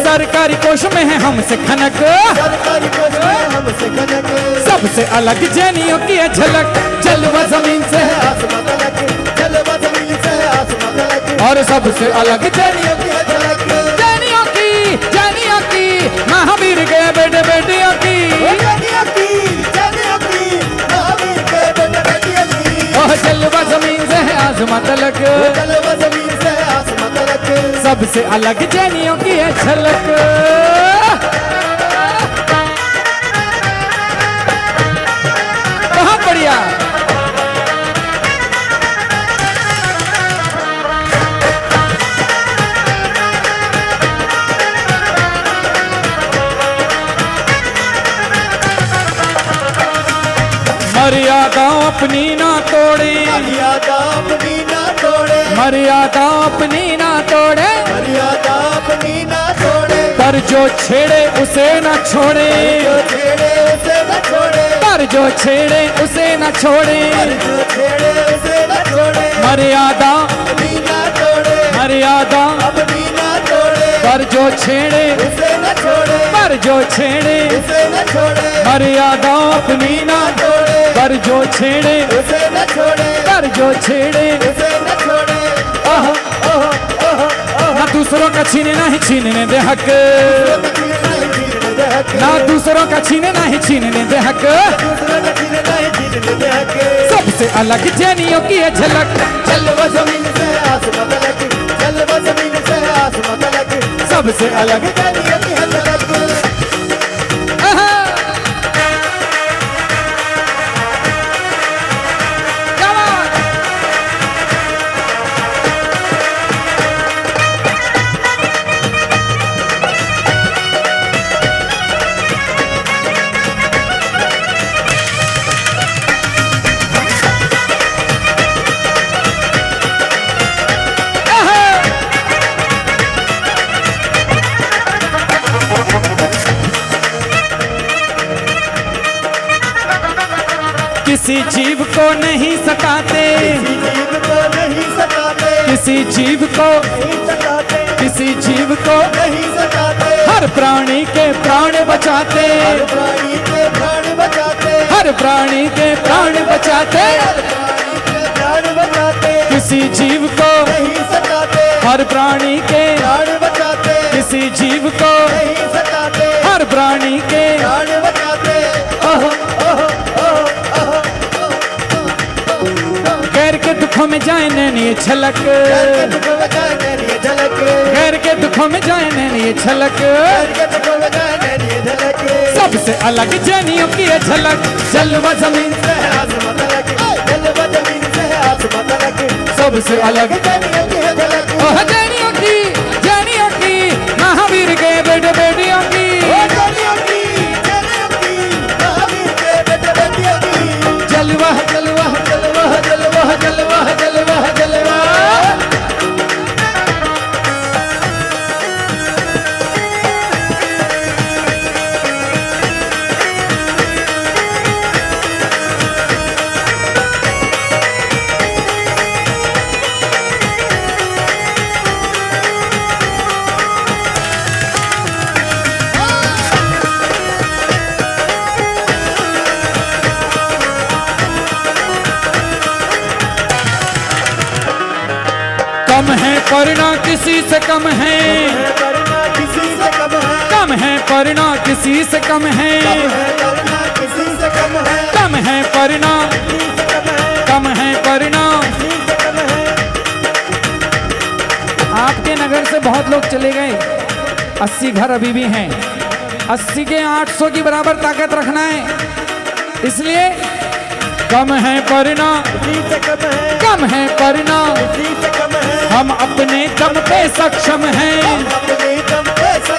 सरकारी कोश में है हमसे खनक, सरकारी कोश में हमसे खनक। सबसे अलग जैनियों की है झलक, जलवा जमीन से है आसमां तलक, जलवा जमीन से है आसमां तलक। और सबसे अलग जैनियों की है झलक, जैनियों की महावीर के बेटे बेटियों की, जैनियों की महावीर के बेटे बेटियों की। ओह जलवा जमीन से है आसमां तलक, जलवा जमीन से है आसमां तलक। सबसे अलग जैनियों की है झलक। बहुत बढ़िया। मर्यादा अपनी ना तोड़े, मर्यादा अपनी ना तोड़े, मर्यादा अपनी ना तोड़े, मर्यादा अपनी ना तोड़े। पर जो छेड़े उसे न छोड़े, जो छेड़े उसे न छोड़े, पर जो छेड़े उसे न छोड़े। जो छेड़े उसे न छोड़े। मर्यादा अपनी ना तोड़े, मर्यादा अपनी ना तोड़े, पर जो छेड़े, उसे न छोड़े, पर जो छेड़े। उसे न छोड़े। मर्यादा अपनी ना तोड़े, पर जो छेड़े, उसे न छोड़े, पर जो छेड़े। उसे न छोड़े। ओह ओह ओह ओह। ना दूसरों का छीने ना ही छीनने दे हक, ना दूसरों का छीने ना ही छीनने दे हक। सबसे अलग जैनियों की है झलक, जलवा जमीन से आसमां तलक, जलवा जमीन से आसमां तलक। सबसे अलग। जैनियों की है झलक। आहा। क्या बात। किसी जीव को नहीं सताते, जीव को नहीं सताते, किसी जीव को, नहीं सताते, किसी जीव को नहीं सताते। हर प्राणी के प्राण बचाते, हर प्राणी के प्राण बचाते, हर प्राणी के प्राण बचाते। हर प्राणी के प्राण बचाते। किसी जीव को नहीं सताते, हर प्राणी के, प्राण बचाते, किसी जीव को नहीं सताते, हर प्राणी के। प्राण बचाते। ओह ओह ओह ओह। गैर के दुखों में जाए नैनी ये छलक, करके तुझको बचाने लिए झलक, गैर के दुखों में जाए नैनी ये छलक। करके तुझको बचाने लिए झलक। सबसे अलग जैनियों की है झलक, जलवा जमीन से है आसमां तलक, जलवा जमीन से आसमां तलक। सबसे अलग। जैनियों की है झलक। ओह जैनियों की महावीर के बेटे बेटियों की। ओ जैनियों की महावीर के बेटे बेटियों की। जलवा जलवा जलवा जलवा जलवा जलवा जलवा। कम है पर ना किसी से कम है, करना किसी से कम है, कम है पर ना किसी से कम है, करना किसी से कम है, कम है पर ना, किसी से कम है, कम है पर ना। किसी से कम है। आपके नगर से बहुत लोग चले गए, 80 घर अभी भी हैं। 80 के 800 की बराबर ताकत रखना है, इसलिए कम है पर ना, किसी से कम है, कम है पर ना। किसी से कम है। हम अपने दम पे सक्षम हैं, अपने